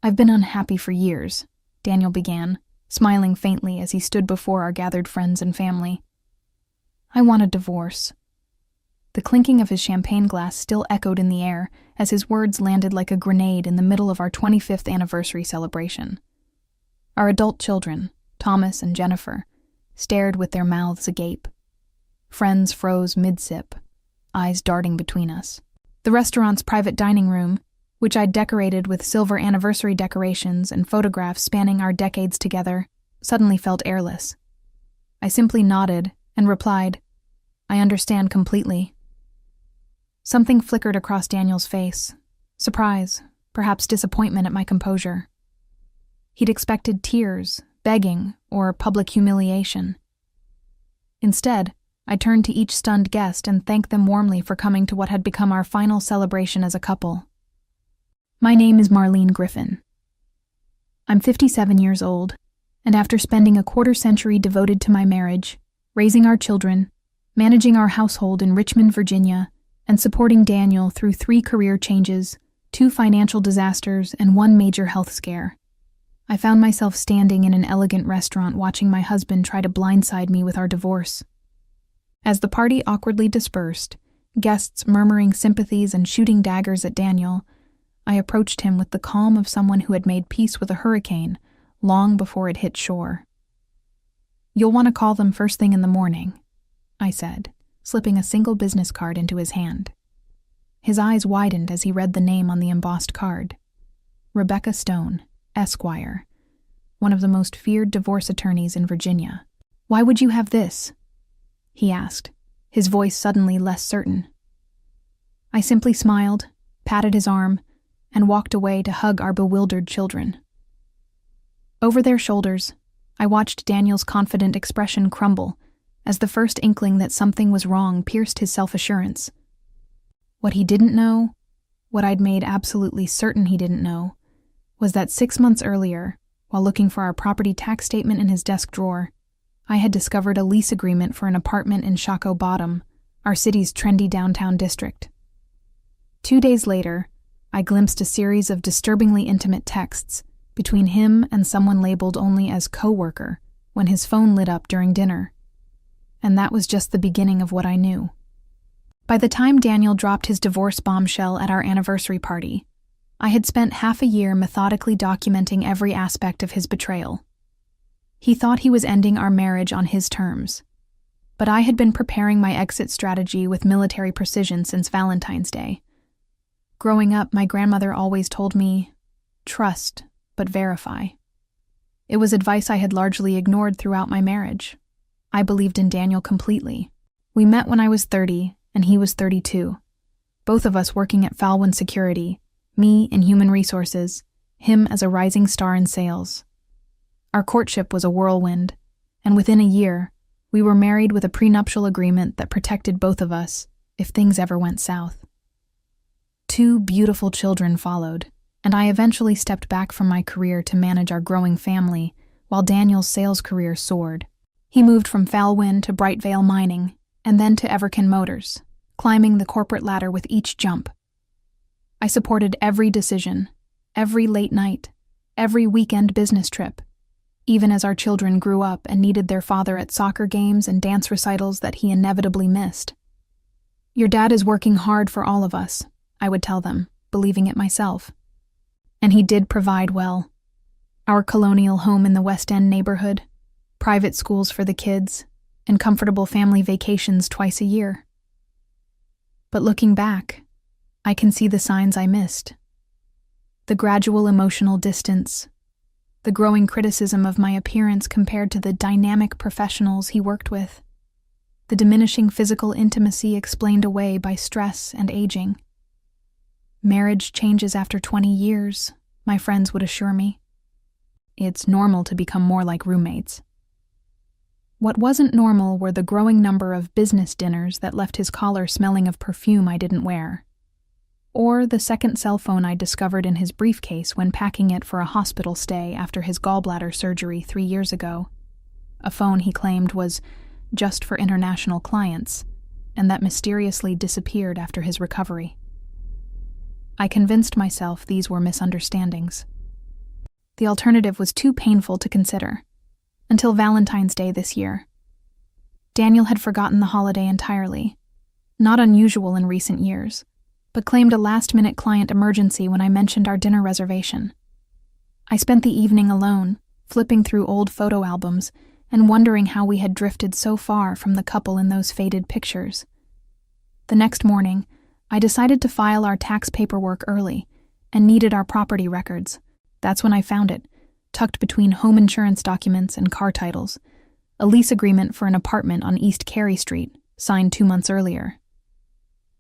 "I've been unhappy for years," Daniel began, smiling faintly as he stood before our gathered friends and family. "I want a divorce." The clinking of his champagne glass still echoed in the air as his words landed like a grenade in the middle of our 25th anniversary celebration. Our adult children, Thomas and Jennifer, stared with their mouths agape. Friends froze mid-sip, eyes darting between us. The restaurant's private dining room, which I'd decorated with silver anniversary decorations and photographs spanning our decades together, suddenly felt airless. I simply nodded and replied, "I understand completely." Something flickered across Daniel's face. Surprise, perhaps disappointment at my composure. He'd expected tears, begging, or public humiliation. Instead, I turned to each stunned guest and thanked them warmly for coming to what had become our final celebration as a couple. My name is Marlene Griffin. I'm 57 years old, and after spending a quarter-century devoted to my marriage, raising our children, managing our household in Richmond, Virginia, and supporting Daniel through 3 career changes, 2 financial disasters, and 1 major health scare, I found myself standing in an elegant restaurant watching my husband try to blindside me with our divorce. As the party awkwardly dispersed, guests murmuring sympathies and shooting daggers at Daniel, I approached him with the calm of someone who had made peace with a hurricane long before it hit shore. "You'll want to call them first thing in the morning," I said, slipping a single business card into his hand. His eyes widened as he read the name on the embossed card. Rebecca Stone, Esquire, one of the most feared divorce attorneys in Virginia. "Why would you have this?" he asked, his voice suddenly less certain. I simply smiled, patted his arm, and walked away to hug our bewildered children. Over their shoulders, I watched Daniel's confident expression crumble as the first inkling that something was wrong pierced his self-assurance. What he didn't know, what I'd made absolutely certain he didn't know, was that 6 months earlier, while looking for our property tax statement in his desk drawer, I had discovered a lease agreement for an apartment in Shockoe Bottom, our city's trendy downtown district. 2 days later, I glimpsed a series of disturbingly intimate texts between him and someone labeled only as co-worker when his phone lit up during dinner. And that was just the beginning of what I knew. By the time Daniel dropped his divorce bombshell at our anniversary party, I had spent half a year methodically documenting every aspect of his betrayal. He thought he was ending our marriage on his terms, but I had been preparing my exit strategy with military precision since Valentine's Day. Growing up, my grandmother always told me, "Trust, but verify." It was advice I had largely ignored throughout my marriage. I believed in Daniel completely. We met when I was 30 and he was 32, both of us working at Falwyn Security, me in human resources, him as a rising star in sales. Our courtship was a whirlwind, and within a year, we were married with a prenuptial agreement that protected both of us if things ever went south. 2 beautiful children followed, and I eventually stepped back from my career to manage our growing family while Daniel's sales career soared. He moved from Falwyn to Brightvale Mining, and then to Everkin Motors, climbing the corporate ladder with each jump. I supported every decision, every late night, every weekend business trip, even as our children grew up and needed their father at soccer games and dance recitals that he inevitably missed. "Your dad is working hard for all of us," I would tell them, believing it myself. And he did provide well. Our colonial home in the West End neighborhood, private schools for the kids, and comfortable family vacations twice a year. But looking back, I can see the signs I missed. The gradual emotional distance, the growing criticism of my appearance compared to the dynamic professionals he worked with, the diminishing physical intimacy explained away by stress and aging. Marriage changes after 20 years, my friends would assure me. It's normal to become more like roommates. What wasn't normal were the growing number of business dinners that left his collar smelling of perfume I didn't wear, or the second cell phone I discovered in his briefcase when packing it for a hospital stay after his gallbladder surgery 3 years ago, a phone he claimed was just for international clients, and that mysteriously disappeared after his recovery. I convinced myself these were misunderstandings. The alternative was too painful to consider. Until Valentine's Day this year. Daniel had forgotten the holiday entirely. Not unusual in recent years, but claimed a last-minute client emergency when I mentioned our dinner reservation. I spent the evening alone, flipping through old photo albums and wondering how we had drifted so far from the couple in those faded pictures. The next morning, I decided to file our tax paperwork early and needed our property records. That's when I found it, tucked between home insurance documents and car titles, a lease agreement for an apartment on East Carey Street, signed 2 months earlier.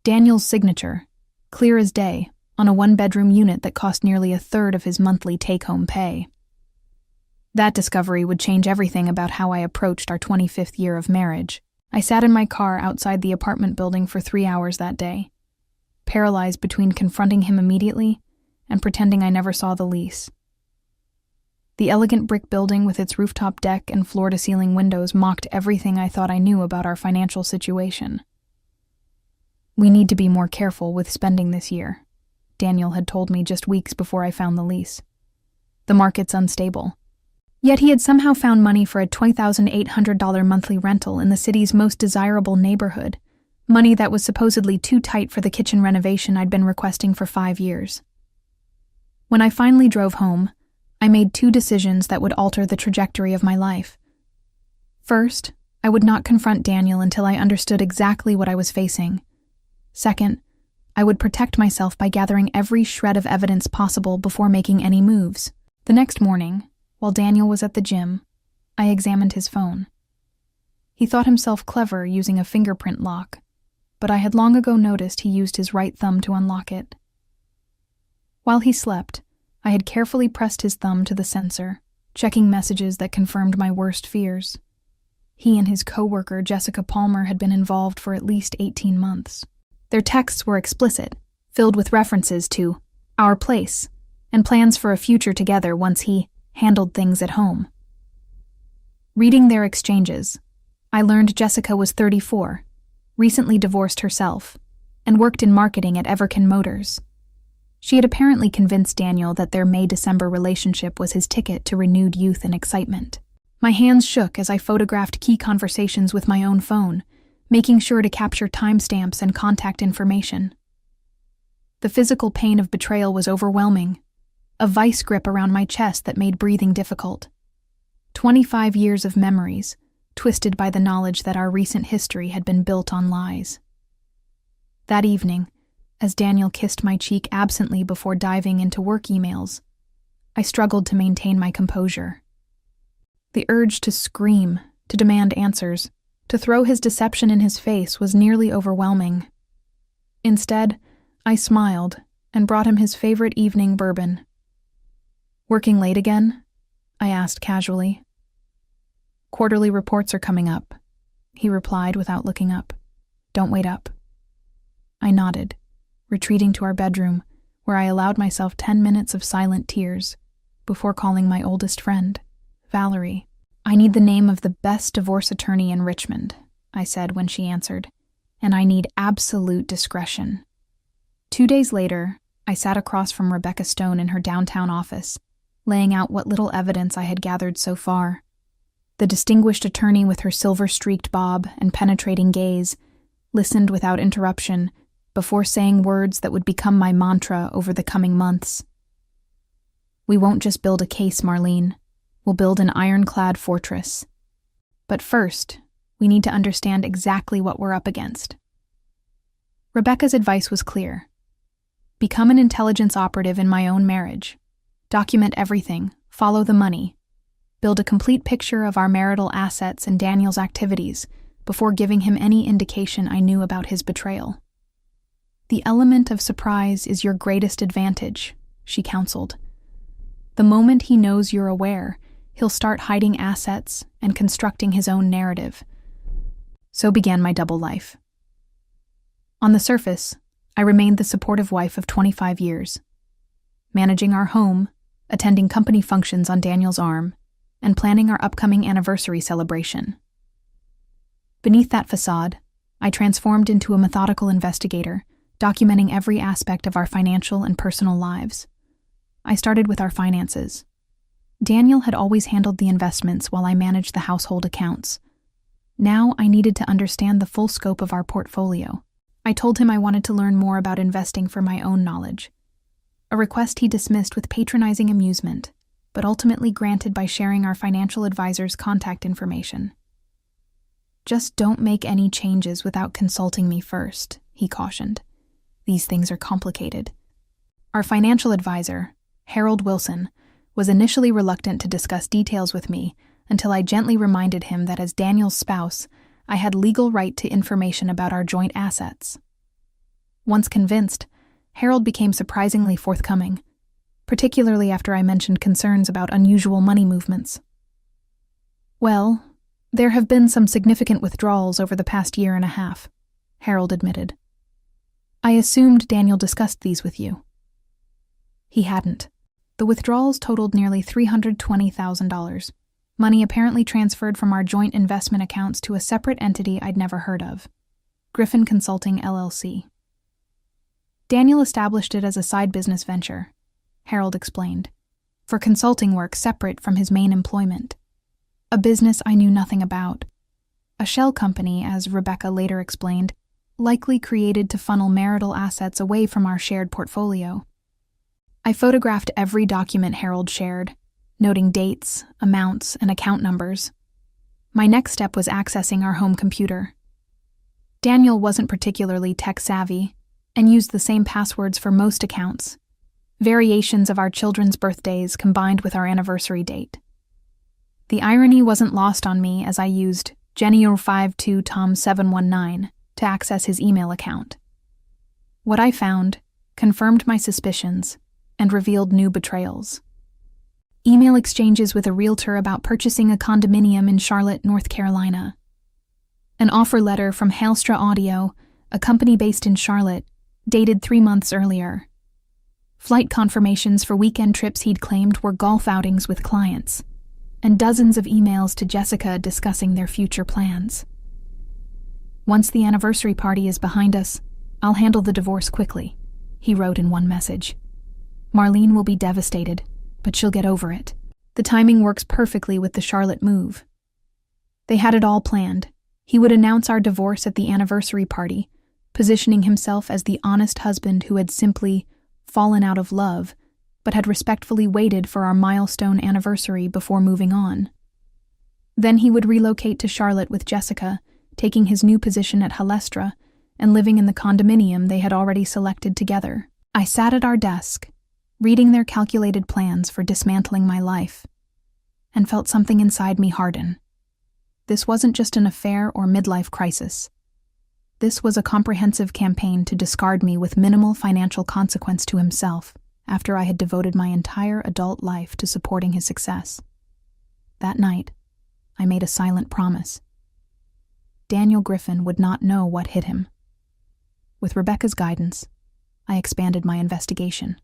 Daniel's signature, clear as day, on a one-bedroom unit that cost nearly a third of his monthly take-home pay. That discovery would change everything about how I approached our 25th year of marriage. I sat in my car outside the apartment building for 3 hours that day, paralyzed between confronting him immediately and pretending I never saw the lease. The elegant brick building with its rooftop deck and floor-to-ceiling windows mocked everything I thought I knew about our financial situation. "We need to be more careful with spending this year," Daniel had told me just weeks before I found the lease. "The market's unstable." Yet he had somehow found money for a $20,800 monthly rental in the city's most desirable neighborhood, money that was supposedly too tight for the kitchen renovation I'd been requesting for 5 years. When I finally drove home, I made 2 decisions that would alter the trajectory of my life. First, I would not confront Daniel until I understood exactly what I was facing. Second, I would protect myself by gathering every shred of evidence possible before making any moves. The next morning, while Daniel was at the gym, I examined his phone. He thought himself clever using a fingerprint lock, but I had long ago noticed he used his right thumb to unlock it. While he slept, I had carefully pressed his thumb to the sensor, checking messages that confirmed my worst fears. He and his coworker, Jessica Palmer, had been involved for at least 18 months. Their texts were explicit, filled with references to our place and plans for a future together once he handled things at home. Reading their exchanges, I learned Jessica was 34, recently divorced herself, and worked in marketing at Everkin Motors. She had apparently convinced Daniel that their May-December relationship was his ticket to renewed youth and excitement. My hands shook as I photographed key conversations with my own phone, making sure to capture timestamps and contact information. The physical pain of betrayal was overwhelming, a vice grip around my chest that made breathing difficult. 25 years of memories, twisted by the knowledge that our recent history had been built on lies. That evening, as Daniel kissed my cheek absently before diving into work emails, I struggled to maintain my composure. The urge to scream, to demand answers, to throw his deception in his face was nearly overwhelming. Instead, I smiled and brought him his favorite evening bourbon. "Working late again?" I asked casually. "Quarterly reports are coming up," he replied without looking up. "Don't wait up." I nodded, retreating to our bedroom, where I allowed myself 10 minutes of silent tears before calling my oldest friend, Valerie. "I need the name of the best divorce attorney in Richmond," I said when she answered, "and I need absolute discretion." 2 days later, I sat across from Rebecca Stone in her downtown office, laying out what little evidence I had gathered so far. The distinguished attorney with her silver-streaked bob and penetrating gaze listened without interruption before saying words that would become my mantra over the coming months. "We won't just build a case, Marlene. We'll build an ironclad fortress. But first, we need to understand exactly what we're up against." Rebecca's advice was clear. Become an intelligence operative in my own marriage. Document everything, follow the money. Build a complete picture of our marital assets and Daniel's activities before giving him any indication I knew about his betrayal. "The element of surprise is your greatest advantage," she counseled. "The moment he knows you're aware, he'll start hiding assets and constructing his own narrative." So began my double life. On the surface, I remained the supportive wife of 25 years, managing our home, attending company functions on Daniel's arm, and planning our upcoming anniversary celebration. Beneath that facade, I transformed into a methodical investigator, documenting every aspect of our financial and personal lives. I started with our finances, Daniel had always handled the investments while I managed the household accounts. Now I needed to understand the full scope of our portfolio. I told him I wanted to learn more about investing for my own knowledge, a request he dismissed with patronizing amusement, but ultimately granted by sharing our financial advisor's contact information. "Just don't make any changes without consulting me first," he cautioned. "These things are complicated." Our financial advisor, Harold Wilson, was initially reluctant to discuss details with me until I gently reminded him that as Daniel's spouse, I had legal right to information about our joint assets. Once convinced, Harold became surprisingly forthcoming, particularly after I mentioned concerns about unusual money movements. "Well, there have been some significant withdrawals over the past year and a half," Harold admitted. "I assumed Daniel discussed these with you." He hadn't. The withdrawals totaled nearly $320,000, money apparently transferred from our joint investment accounts to a separate entity I'd never heard of, Griffin Consulting, LLC. "Daniel established it as a side business venture," Harold explained, "for consulting work separate from his main employment. A business I knew nothing about. A shell company, as Rebecca later explained, likely created to funnel marital assets away from our shared portfolio." I photographed every document Harold shared, noting dates, amounts, and account numbers. My next step was accessing our home computer. Daniel wasn't particularly tech-savvy and used the same passwords for most accounts, variations of our children's birthdays combined with our anniversary date. The irony wasn't lost on me as I used Jenny052Tom719 to access his email account. What I found confirmed my suspicions and revealed new betrayals. Email exchanges with a realtor about purchasing a condominium in Charlotte, North Carolina. An offer letter from Hailstra Audio, a company based in Charlotte, dated 3 months earlier. Flight confirmations for weekend trips he'd claimed were golf outings with clients, and dozens of emails to Jessica discussing their future plans. "Once the anniversary party is behind us, I'll handle the divorce quickly," he wrote in one message. "Marlene will be devastated, but she'll get over it. The timing works perfectly with the Charlotte move." They had it all planned. He would announce our divorce at the anniversary party, positioning himself as the honest husband who had simply fallen out of love, but had respectfully waited for our milestone anniversary before moving on. Then he would relocate to Charlotte with Jessica, taking his new position at Hailstra and living in the condominium they had already selected together. I sat at our desk, reading their calculated plans for dismantling my life, and felt something inside me harden. This wasn't just an affair or midlife crisis. This was a comprehensive campaign to discard me with minimal financial consequence to himself after I had devoted my entire adult life to supporting his success. That night, I made a silent promise. Daniel Griffin would not know what hit him. With Rebecca's guidance, I expanded my investigation.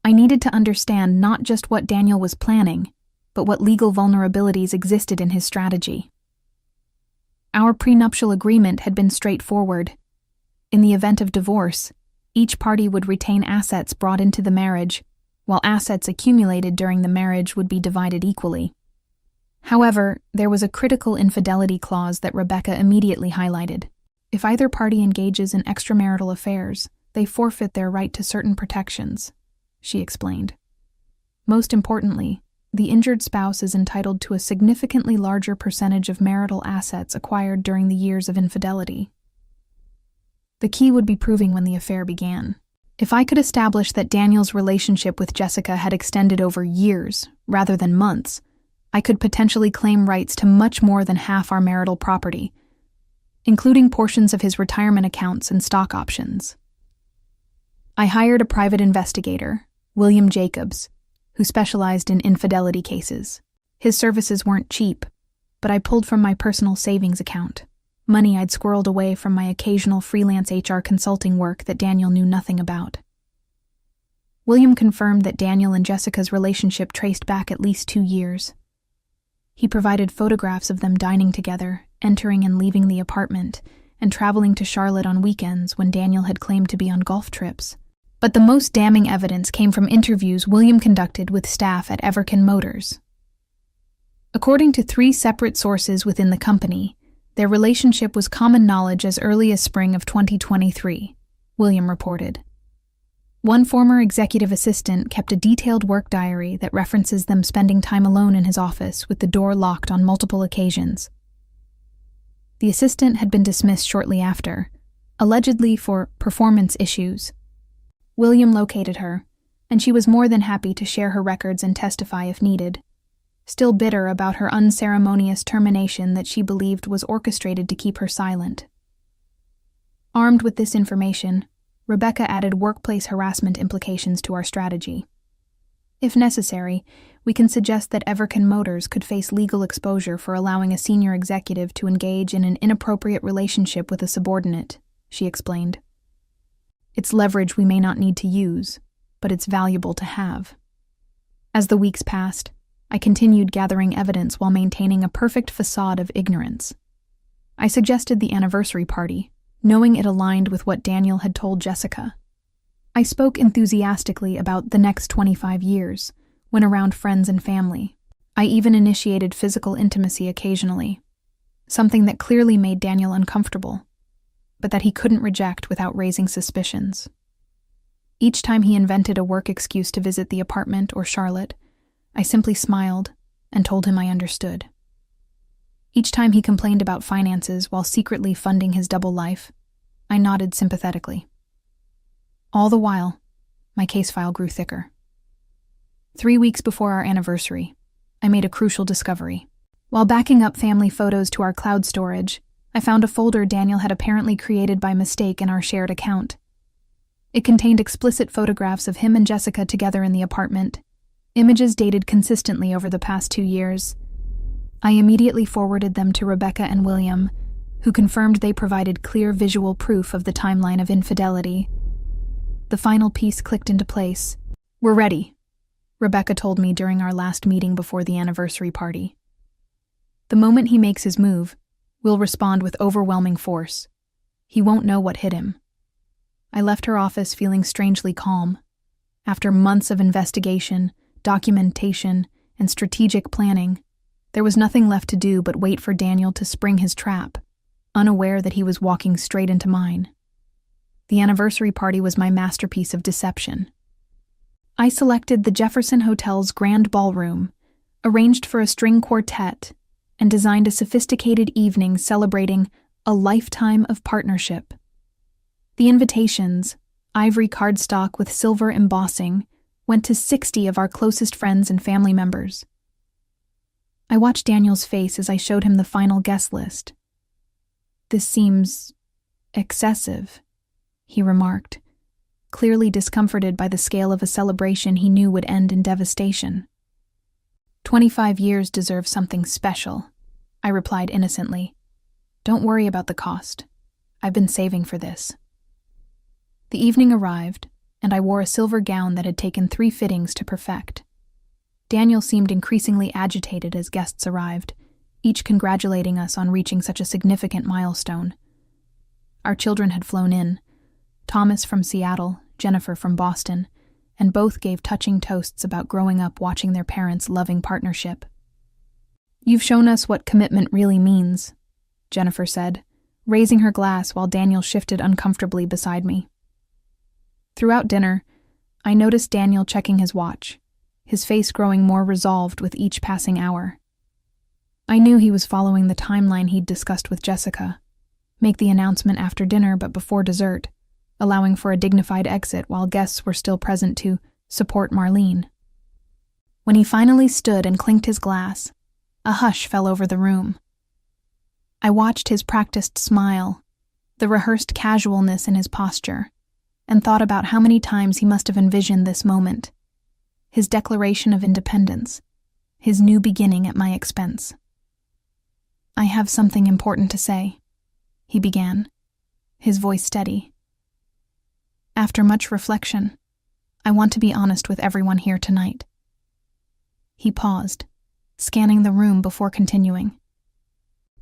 I needed to understand not just what Daniel was planning, but what legal vulnerabilities existed in his strategy. Our prenuptial agreement had been straightforward. In the event of divorce, each party would retain assets brought into the marriage, while assets accumulated during the marriage would be divided equally. However, there was a critical infidelity clause that Rebecca immediately highlighted. If either party engages in extramarital affairs, they forfeit their right to certain protections, she explained. Most importantly, the injured spouse is entitled to a significantly larger percentage of marital assets acquired during the years of infidelity. The key would be proving when the affair began. If I could establish that Daniel's relationship with Jessica had extended over years, rather than months, I could potentially claim rights to much more than half our marital property, including portions of his retirement accounts and stock options. I hired a private investigator, William Jacobs, who specialized in infidelity cases. His services weren't cheap, but I pulled from my personal savings account, money I'd squirreled away from my occasional freelance HR consulting work that Daniel knew nothing about. William confirmed that Daniel and Jessica's relationship traced back at least 2 years. He provided photographs of them dining together, entering and leaving the apartment, and traveling to Charlotte on weekends when Daniel had claimed to be on golf trips. But the most damning evidence came from interviews William conducted with staff at Everken Motors. According to 3 separate sources within the company, their relationship was common knowledge as early as spring of 2023, William reported. One former executive assistant kept a detailed work diary that references them spending time alone in his office with the door locked on multiple occasions. The assistant had been dismissed shortly after, allegedly for performance issues. William located her, and she was more than happy to share her records and testify if needed, still bitter about her unceremonious termination that she believed was orchestrated to keep her silent. Armed with this information, Rebecca added workplace harassment implications to our strategy. If necessary, we can suggest that Everken Motors could face legal exposure for allowing a senior executive to engage in an inappropriate relationship with a subordinate, she explained. It's leverage we may not need to use, but it's valuable to have. As the weeks passed, I continued gathering evidence while maintaining a perfect facade of ignorance. I suggested the anniversary party, knowing it aligned with what Daniel had told Jessica. I spoke enthusiastically about the next 25 years, when around friends and family. I even initiated physical intimacy occasionally, something that clearly made Daniel uncomfortable, but that he couldn't reject without raising suspicions. Each time he invented a work excuse to visit the apartment or Charlotte, I simply smiled and told him I understood. Each time he complained about finances while secretly funding his double life, I nodded sympathetically. All the while, my case file grew thicker. 3 weeks before our anniversary, I made a crucial discovery. While backing up family photos to our cloud storage, I found a folder Daniel had apparently created by mistake in our shared account. It contained explicit photographs of him and Jessica together in the apartment, images dated consistently over the past 2 years. I immediately forwarded them to Rebecca and William, who confirmed they provided clear visual proof of the timeline of infidelity. The final piece clicked into place. "We're ready," Rebecca told me during our last meeting before the anniversary party. "The moment he makes his move, we'll respond with overwhelming force. He won't know what hit him." I left her office feeling strangely calm. After months of investigation, documentation, and strategic planning, there was nothing left to do but wait for Daniel to spring his trap, unaware that he was walking straight into mine. The anniversary party was my masterpiece of deception. I selected the Jefferson Hotel's grand ballroom, arranged for a string quartet, and designed a sophisticated evening celebrating a lifetime of partnership. The invitations, ivory cardstock with silver embossing, went to 60 of our closest friends and family members. I watched Daniel's face as I showed him the final guest list. "This seems excessive," he remarked, clearly discomforted by the scale of a celebration he knew would end in devastation. 25 years deserve something special," I replied innocently. "Don't worry about the cost. I've been saving for this." The evening arrived, and I wore a silver gown that had taken 3 fittings to perfect. Daniel seemed increasingly agitated as guests arrived, each congratulating us on reaching such a significant milestone. Our children had flown in, Thomas from Seattle, Jennifer from Boston, and both gave touching toasts about growing up watching their parents' loving partnership. "You've shown us what commitment really means," Jennifer said, raising her glass while Daniel shifted uncomfortably beside me. Throughout dinner, I noticed Daniel checking his watch, his face growing more resolved with each passing hour. I knew he was following the timeline he'd discussed with Jessica, make the announcement after dinner but before dessert, allowing for a dignified exit while guests were still present to support Marlene. When he finally stood and clinked his glass, a hush fell over the room. I watched his practiced smile, the rehearsed casualness in his posture, and thought about how many times he must have envisioned this moment, his declaration of independence, his new beginning at my expense. "I have something important to say," he began, his voice steady. "After much reflection, I want to be honest with everyone here tonight." He paused, scanning the room before continuing.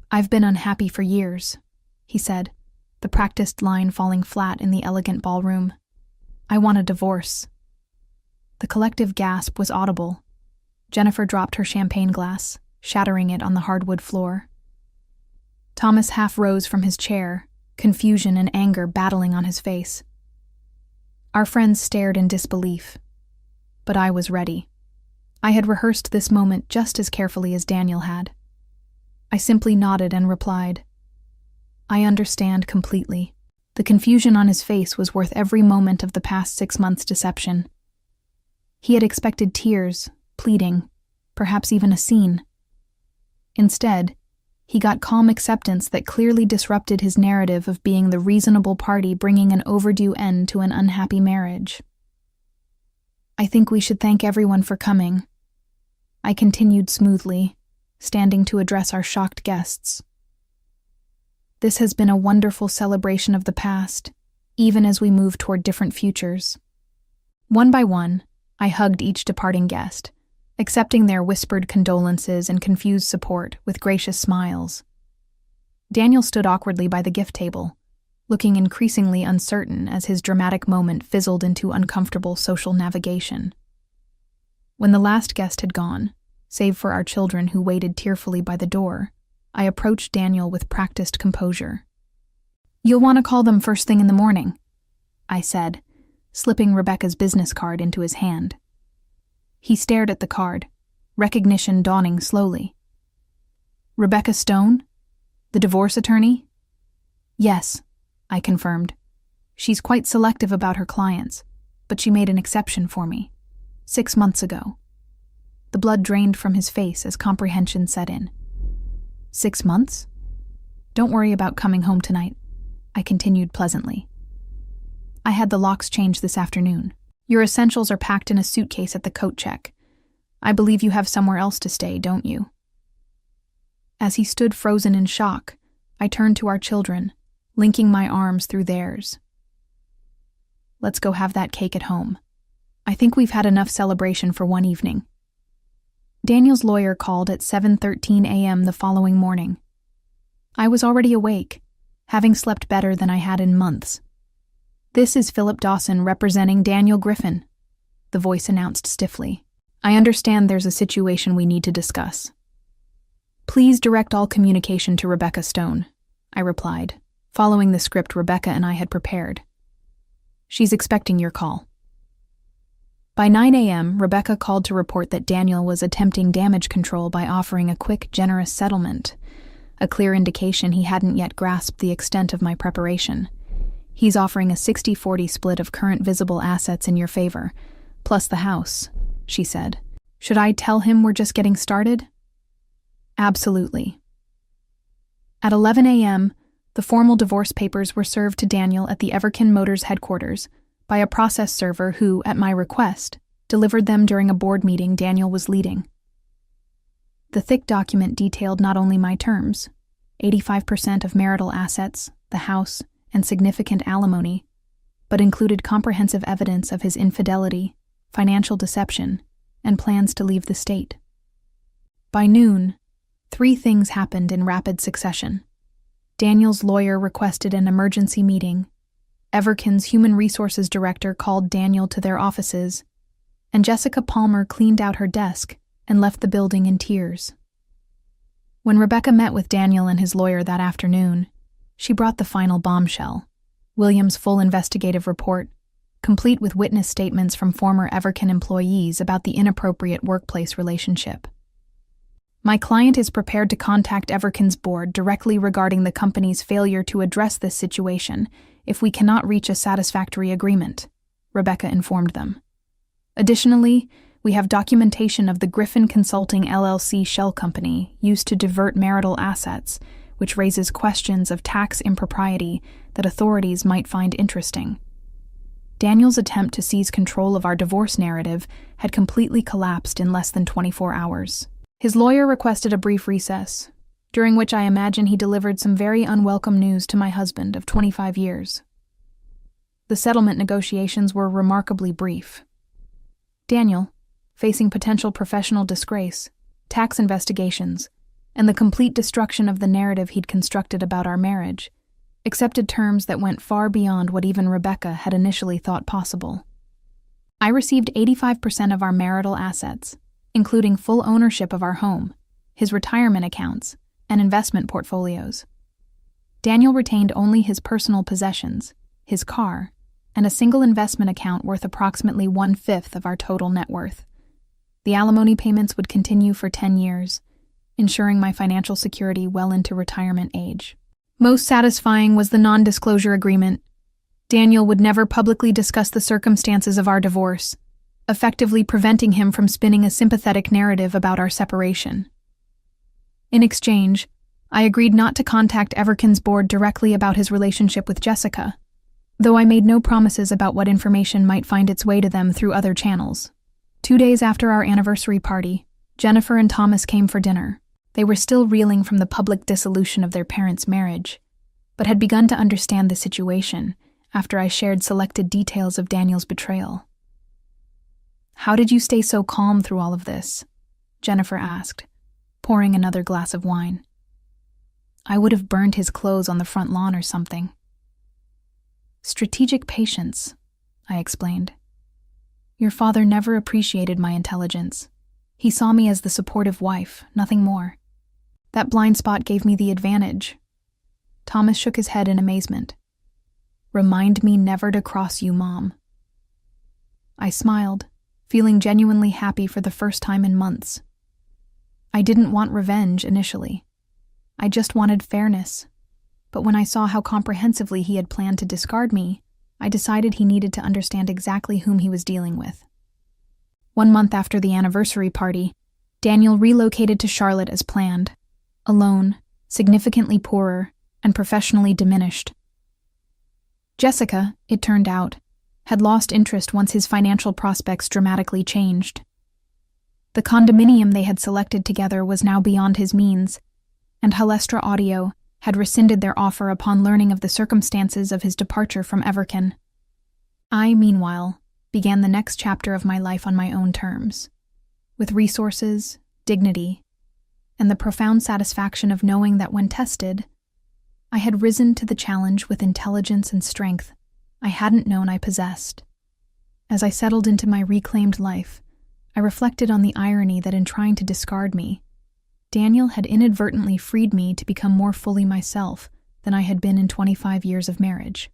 "I've been unhappy for years," he said, the practiced line falling flat in the elegant ballroom. I want a divorce. The collective gasp was audible. Jennifer dropped her champagne glass, shattering it on the hardwood floor. Thomas half rose from his chair, confusion and anger battling on his face. Our friends stared in disbelief. But I was ready. I had rehearsed this moment just as carefully as Daniel had. I simply nodded and replied, "I understand completely." The confusion on his face was worth every moment of the past 6 months' deception. He had expected tears, pleading, perhaps even a scene. Instead, he got calm acceptance that clearly disrupted his narrative of being the reasonable party bringing an overdue end to an unhappy marriage. "I think we should thank everyone for coming," I continued smoothly, standing to address our shocked guests. "This has been a wonderful celebration of the past, even as we move toward different futures." One by one, I hugged each departing guest, accepting their whispered condolences and confused support with gracious smiles. Daniel stood awkwardly by the gift table, looking increasingly uncertain as his dramatic moment fizzled into uncomfortable social navigation. When the last guest had gone, save for our children who waited tearfully by the door, I approached Daniel with practiced composure. "You'll want to call them first thing in the morning," I said, slipping Rebecca's business card into his hand. He stared at the card, recognition dawning slowly. "Rebecca Stone? The divorce attorney?" "Yes," I confirmed. "She's quite selective about her clients, but she made an exception for me. 6 months ago." The blood drained from his face as comprehension set in. 6 months? "Don't worry about coming home tonight," I continued pleasantly. "I had the locks changed this afternoon. Your essentials are packed in a suitcase at the coat check. I believe you have somewhere else to stay, don't you?" As he stood frozen in shock, I turned to our children, linking my arms through theirs. "Let's go have that cake at home. I think we've had enough celebration for one evening." Daniel's lawyer called at 7:13 a.m. the following morning. I was already awake, having slept better than I had in months. "This is Philip Dawson representing Daniel Griffin," the voice announced stiffly. "I understand there's a situation we need to discuss." "Please direct all communication to Rebecca Stone," I replied, following the script Rebecca and I had prepared. "She's expecting your call." By 9 a.m., Rebecca called to report that Daniel was attempting damage control by offering a quick, generous settlement, a clear indication he hadn't yet grasped the extent of my preparation. "He's offering a 60-40 split of current visible assets in your favor, plus the house," she said. "Should I tell him we're just getting started?" "Absolutely." At 11 a.m., the formal divorce papers were served to Daniel at the Everkin Motors headquarters by a process server who, at my request, delivered them during a board meeting Daniel was leading. The thick document detailed not only my terms, 85% of marital assets, the house, and significant alimony, but included comprehensive evidence of his infidelity, financial deception, and plans to leave the state. By noon, 3 things happened in rapid succession. Daniel's lawyer requested an emergency meeting, Everkin's human resources director called Daniel to their offices, and Jessica Palmer cleaned out her desk and left the building in tears. When Rebecca met with Daniel and his lawyer that afternoon, she brought the final bombshell, William's full investigative report, complete with witness statements from former Everkin employees about the inappropriate workplace relationship. "My client is prepared to contact Everkin's board directly regarding the company's failure to address this situation if we cannot reach a satisfactory agreement," Rebecca informed them. "Additionally, we have documentation of the Griffin Consulting LLC shell company used to divert marital assets, which raises questions of tax impropriety that authorities might find interesting." Daniel's attempt to seize control of our divorce narrative had completely collapsed in less than 24 hours. His lawyer requested a brief recess, during which I imagine he delivered some very unwelcome news to my husband of 25 years. The settlement negotiations were remarkably brief. Daniel, facing potential professional disgrace, tax investigations, and the complete destruction of the narrative he'd constructed about our marriage, accepted terms that went far beyond what even Rebecca had initially thought possible. I received 85% of our marital assets, including full ownership of our home, his retirement accounts, and investment portfolios. Daniel retained only his personal possessions, his car, and a single investment account worth approximately 1/5 of our total net worth. The alimony payments would continue for 10 years, ensuring my financial security well into retirement age. Most satisfying was the non-disclosure agreement. Daniel would never publicly discuss the circumstances of our divorce, effectively preventing him from spinning a sympathetic narrative about our separation. In exchange, I agreed not to contact Everkin's board directly about his relationship with Jessica, though I made no promises about what information might find its way to them through other channels. 2 days after our anniversary party, Jennifer and Thomas came for dinner. They were still reeling from the public dissolution of their parents' marriage, but had begun to understand the situation after I shared selected details of Daniel's betrayal. "How did you stay so calm through all of this?" Jennifer asked, pouring another glass of wine. "I would have burned his clothes on the front lawn or something." "Strategic patience," I explained. "Your father never appreciated my intelligence. He saw me as the supportive wife, nothing more. That blind spot gave me the advantage." Thomas shook his head in amazement. "Remind me never to cross you, Mom." I smiled, feeling genuinely happy for the first time in months. I didn't want revenge initially. I just wanted fairness. But when I saw how comprehensively he had planned to discard me, I decided he needed to understand exactly whom he was dealing with. 1 month after the anniversary party, Daniel relocated to Charlotte as planned, alone, significantly poorer, and professionally diminished. Jessica, it turned out, had lost interest once his financial prospects dramatically changed. The condominium they had selected together was now beyond his means, and Halestra Audio had rescinded their offer upon learning of the circumstances of his departure from Everkin. I, meanwhile, began the next chapter of my life on my own terms, with resources, dignity, and the profound satisfaction of knowing that when tested, I had risen to the challenge with intelligence and strength I hadn't known I possessed. As I settled into my reclaimed life, I reflected on the irony that in trying to discard me, Daniel had inadvertently freed me to become more fully myself than I had been in 25 years of marriage.